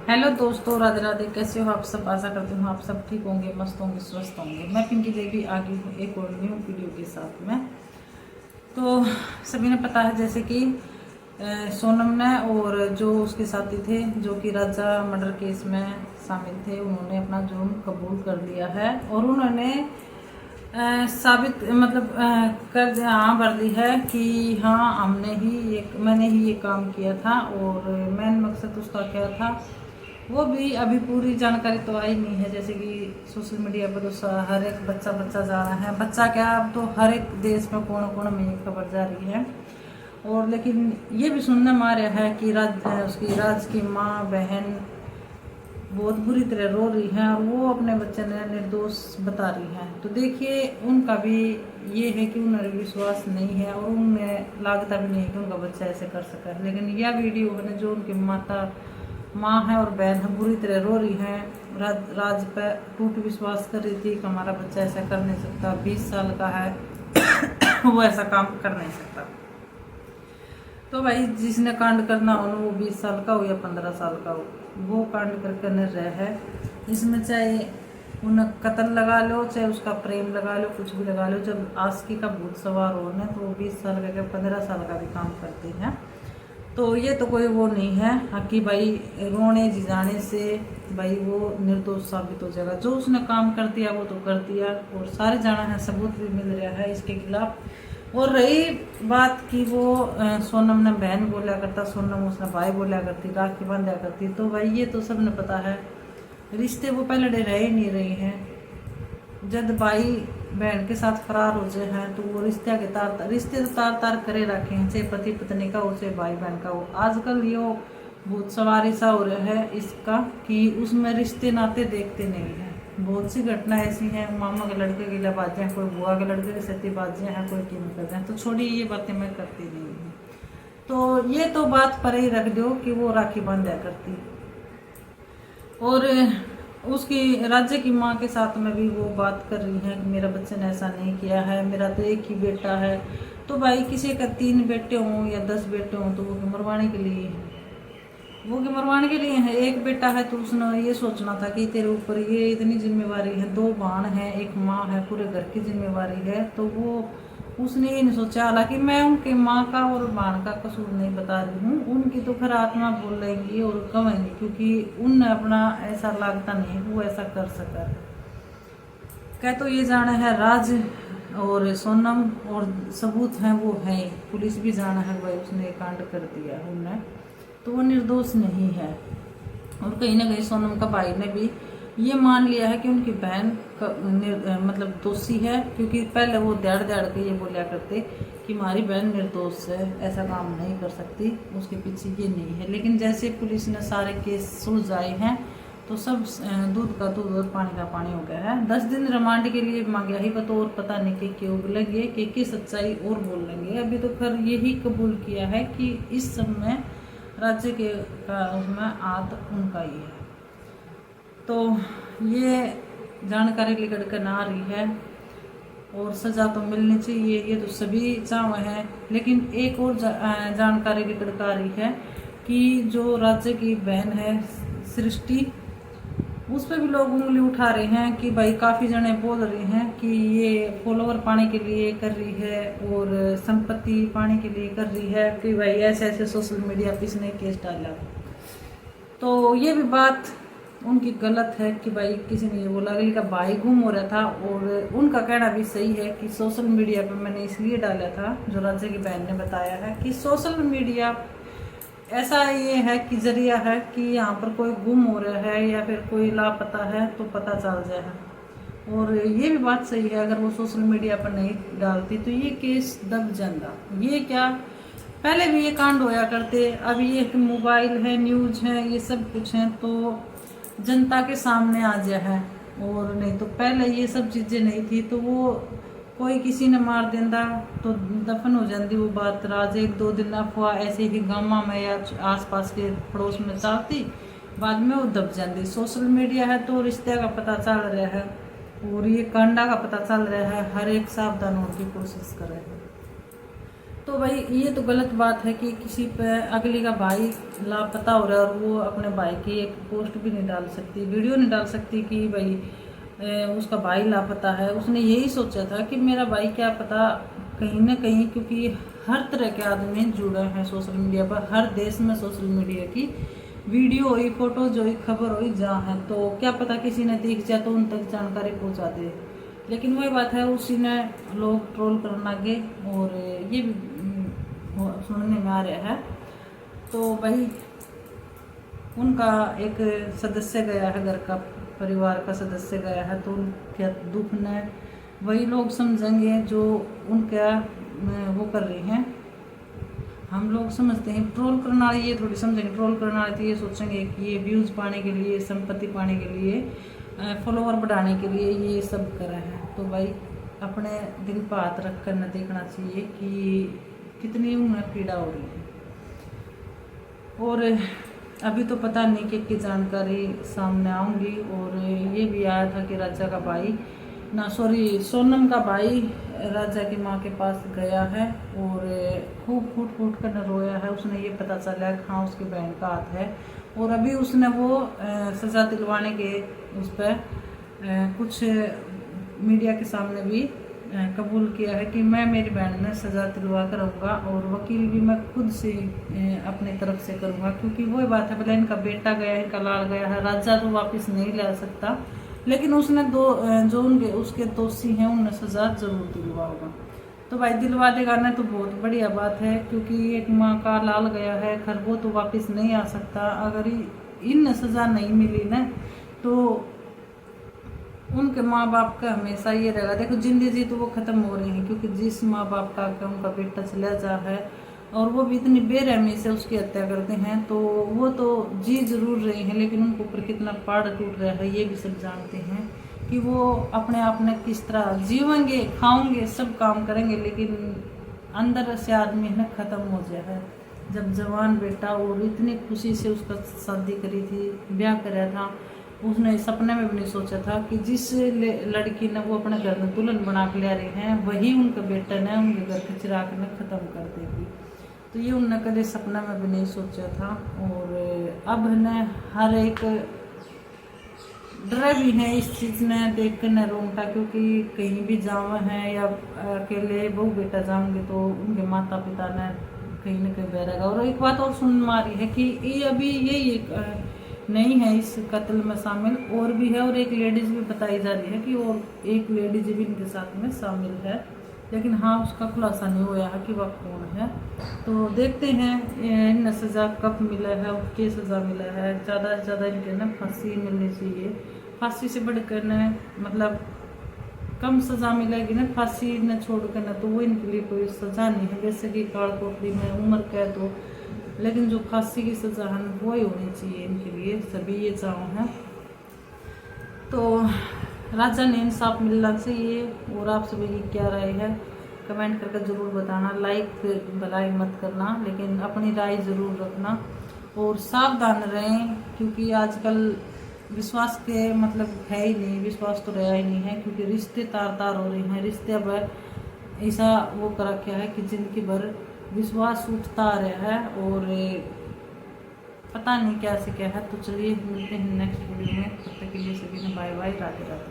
Hello दोस्तों, राधे राधे। कैसे हो आप सब? आशा करती हूँ आप सब ठीक होंगे, मस्त होंगे, स्वस्थ होंगे। मैं पिंकी देवी आ गई हूँ एक और न्यू वीडियो के साथ में। तो सभी ने पता है जैसे कि सोनम ने और जो उसके साथी थे जो कि राजा मर्डर केस में शामिल थे, उन्होंने अपना जुर्म कबूल कर लिया है और उन्होंने साबित मतलब कर हाँ भर ली है कि हाँ मैंने ही ये काम किया था। और मेन मकसद उसका क्या था वो भी अभी पूरी जानकारी तो आई नहीं है। जैसे कि सोशल मीडिया पर तो हर एक बच्चा बच्चा जा रहा है, बच्चा क्या अब तो हर एक देश में कोने कोने में ये खबर जा रही है। और लेकिन ये भी सुनने में आ रहा है कि उसकी राज की माँ बहन बहुत बुरी तरह रो रही हैं और वो अपने बच्चे ने निर्दोष बता रही हैं। तो देखिए उनका भी ये है कि उन्हें विश्वास नहीं है और उन्हें लागता भी नहीं है कि उनका बच्चा ऐसे कर सका है। लेकिन यह वीडियो है जो उनकी माँ है और बहन है बुरी तरह रो रही हैं। राज पे टूट विश्वास कर रही थी कि हमारा बच्चा ऐसा कर नहीं सकता, 20 साल का है वो ऐसा काम कर नहीं सकता। तो भाई जिसने कांड करना हो वो 20 साल का हो या 15 साल का हो, वो कांड करके न रहे है। इसमें चाहे उन्हें कत्ल लगा लो, चाहे उसका प्रेम लगा लो, कुछ भी लगा लो। जब आस्की का भूत सवार हो ना तो वो 20 साल का 15 साल का भी काम करते हैं। तो ये तो कोई वो नहीं है कि भाई रोने जिजाने से भाई वो निर्दोष साबित हो जाएगा। जो उसने काम कर दिया वो तो कर दिया और सारे जाना है, सबूत भी मिल रहा है इसके खिलाफ। और रही बात कि वो सोनम ने बहन बोला करता, सोनम उसने भाई बोला करती, राखी बांधा करती, तो भाई ये तो सबने पता है रिश्ते वो पहले रह ही नहीं रहे हैं। जब भाई बहन के साथ फरार हो जाए हैं तो वो रिश्ते तो तार तार करे रखे हैं, चाहे पति पत्नी का हो चाहे भाई बहन का हो। आजकल ये भूत सवारी सा हो रहा है इसका कि उसमें रिश्ते नाते देखते नहीं हैं। बहुत सी घटना ऐसी हैं, मामा के लड़के की लबाजे हैं, कोई बुआ के लड़के की सतीबाजियाँ हैं, कोई कीमत करते हैं। तो छोड़ी ये बातें मैं करती नहीं हूँ। तो ये तो बात पर ही रख दो कि वो राखी बांधा करती और उसकी राज्य की माँ के साथ में भी वो बात कर रही है कि मेरा बच्चे ने ऐसा नहीं किया है, मेरा तो एक ही बेटा है। तो भाई किसी का 3 बेटे हों या 10 बेटे हों तो वो मरवाने के लिए है, वो के मरवाने के लिए है। एक बेटा है तो उसने ये सोचना था कि तेरे ऊपर ये इतनी जिम्मेवारी है, 2 बहन है, एक माँ है, पूरे घर की जिम्मेवारी है। तो वो उसने ये नहीं सोचा। हालांकि मैं उनके माँ का और बहन का कसूर नहीं बता रही हूँ, उनकी तो खैर आत्मा बोल रहेंगी और कहेंगी क्योंकि उनने अपना ऐसा लागता नहीं वो ऐसा कर सका। क्या तो ये जाना है राज और सोनम और सबूत हैं वो है, पुलिस भी जाना है भाई उसने कांड कर दिया उनने, तो वो निर्दोष नहीं है। और कहीं ना कहीं सोनम का भाई ने भी ये मान लिया है कि उनकी बहन मतलब दोषी है, क्योंकि पहले वो दौड़ दौड़ के ये बोला करते कि हमारी बहन निर्दोष है, ऐसा काम नहीं कर सकती, उसके पीछे ये नहीं है। लेकिन जैसे पुलिस ने सारे केस सुलझाए हैं तो सब दूध का दूध और पानी का पानी हो गया है। 10 दिन रिमांड के लिए मांगा ही तो और पता नहीं कि क्यों लगे कि सच्चाई और बोल लेंगे। अभी तो खैर यही कबूल किया है कि इस सब में राज्य के का उसमें आद उनका ही है। तो ये जानकारी लेकर कर आ रही है और सज़ा तो मिलनी चाहिए, ये तो सभी चाहे हैं। लेकिन एक और जानकारी लेकर आ रही है कि जो राज्य की बहन है सृष्टि, उस पर भी लोग उंगली उठा रहे हैं कि भाई काफ़ी जने बोल रहे हैं कि ये फॉलोवर पाने के लिए कर रही है और संपत्ति पाने के लिए कर रही है कि भाई ऐसे ऐसे सोशल मीडिया पे इसने केस डाला। तो ये भी बात उनकी गलत है कि भाई किसी ने ये बोला अगली का भाई गुम हो रहा था। और उनका कहना भी सही है कि सोशल मीडिया पर मैंने इसलिए डाला था, जो राज्य की बहन ने बताया है कि सोशल मीडिया ऐसा ये है कि जरिया है कि यहाँ पर कोई गुम हो रहा है या फिर कोई लापता है तो पता चल जाए। और ये भी बात सही है, अगर वो सोशल मीडिया पर नहीं डालती तो ये केस दब जाता। ये क्या पहले भी ये कांड होया करते, अब ये मोबाइल है, न्यूज है, ये सब कुछ है तो जनता के सामने आ गया है। और नहीं तो पहले ये सब चीज़ें नहीं थी तो वो कोई किसी ने मार देता तो दफन हो जाती वो बात। राज 1-2 दिन अफवाह ऐसे ही गामा में या आसपास के पड़ोस में चलती, बाद में वो दब जाती। सोशल मीडिया है तो रिश्ते का पता चल रहा है और ये कांडा का पता चल रहा है, हर एक सावधान होने की कोशिश कर रहे हैं। तो भाई ये तो गलत बात है कि किसी पे अगली का भाई लापता हो रहा है और वो अपने भाई की एक पोस्ट भी नहीं डाल सकती, वीडियो नहीं डाल सकती कि भाई उसका भाई लापता है। उसने यही सोचा था कि मेरा भाई क्या पता कहीं ना कहीं, क्योंकि हर तरह के आदमी जुड़े हैं सोशल मीडिया पर, हर देश में सोशल मीडिया की वीडियो हुई, फोटोज हुई, खबर हुई जहाँ है, तो क्या पता किसी ने देख जाए तो उन तक जानकारी पहुँचा दे। लेकिन वही बात है, उसी ने लोग ट्रोल करना गे और ये भी सुनने में आ रहा है। तो भाई उनका एक सदस्य गया है, घर का परिवार का सदस्य गया है, तो उनके दुख ने वही लोग समझेंगे जो उनका वो कर रहे हैं। हम लोग समझते हैं ट्रोल करने वाले ये थोड़ी समझेंगे, ट्रोल करने वाले तो ये सोचेंगे कि ये व्यूज़ पाने के लिए, संपत्ति पाने के लिए, फॉलोवर बढ़ाने के लिए ये सब कर रहे हैं। तो भाई अपने दिल पर हाथ रख कर न देखना चाहिए कि कितनी उन्हें पीड़ा हो रही है। और अभी तो पता नहीं कि जानकारी सामने आऊँगी। और ये भी आया था कि राजा का भाई सोनम का भाई राजा की माँ के पास गया है और खूब फूट फूट कर रोया है। उसने ये पता चला कि हाँ उसकी बहन का हाथ है, और अभी उसने वो सज़ा दिलवाने के उस पर कुछ मीडिया के सामने भी कबूल किया है कि मैं मेरी बहन ने सज़ा दिलवा कर रहूँगा और वकील भी मैं खुद से अपनी तरफ से करूँगा। क्योंकि वही बात है, भले इनका बेटा गया है, इनका लाल गया है, राजा तो वापस नहीं ला सकता, लेकिन उसने जो उनके उसके दोषी हैं उन्हें सज़ा जरूर दिलवाएगा। तो भाई दिलवा देगा ना तो बहुत बढ़िया बात है, क्योंकि एक माँ का लाल गया है घर, वो तो वापस नहीं आ सकता। अगर इन सज़ा नहीं मिली ना तो उनके माँ बाप का हमेशा ये रहेगा। देखो जिंदगी तो वो ख़त्म हो रही है, क्योंकि जिस माँ बाप का उनका बेटा चला जा है और वो भी इतनी बेरहमी से उसकी हत्या करते हैं, तो वो तो जी जरूर रहे हैं, लेकिन उनके ऊपर कितना पहाड़ टूट रहा है ये भी सब जानते हैं कि वो अपने आप में किस तरह जीवेंगे, खाएंगे, सब काम करेंगे, लेकिन अंदर से आदमी है ना ख़त्म हो जाए है। जब जवान बेटा और इतनी खुशी से उसका शादी करी थी, ब्याह कराया था, उसने सपने में भी नहीं सोचा था कि जिस लड़की ने वो अपने घर में दुल्हन बना के ले रहे हैं वही उनका बेटा ने उनके घर के चिराग ने ख़त्म कर देगी। तो ये उन्होंने कभी सपना में भी नहीं सोचा था। और अब ने हर एक डर भी है इस चीज़ ने देख कर न रोंगटा, क्योंकि कहीं भी जावा है या अकेले बहू बेटा जाऊंगे तो उनके माता पिता ने कहीं ना कहीं बहरेगा। और एक बात और सुन मारी है कि ये अभी ये नहीं है इस कत्ल में शामिल, और भी है, और एक लेडीज़ भी बताई जा रही है कि और एक लेडीज भी इनके साथ में शामिल है, लेकिन हाँ उसका खुलासा नहीं हुआ है कि वह कौन है। तो देखते हैं इन्हें सज़ा कब मिला है और क्या सज़ा मिला है। ज़्यादा से ज़्यादा इनके ना फांसी मिलनी चाहिए, फांसी से बढ़कर न मतलब कम सज़ा मिलेगी ना, फांसी न छोड़ कर न तो वो इनके लिए कोई सज़ा नहीं है। जैसे कि काल कोठरी में उम्र कैद हो, लेकिन जो फांसी की सज़ा है वो ही होनी चाहिए इनके लिए, सभी ये चाहों हैं। तो राजा ने इंसाफ मिलना चाहिए। और आप सभी की क्या राय है कमेंट करके ज़रूर बताना। लाइक फिर भलाई मत करना, लेकिन अपनी राय ज़रूर रखना और सावधान रहें, क्योंकि आजकल विश्वास के मतलब है ही नहीं, विश्वास तो रहा ही नहीं है, क्योंकि रिश्ते तार तार हो रहे हैं। रिश्ते अब ऐसा वो कर रखा है कि जिंदगी भर विश्वास उठता आ रहा है और पता नहीं क्या से क्या है। तो चलिए मिलते हैं नेक्स्ट वीडियो में, तब तक के लिए सभी ने बाय बाय, राधे राधे।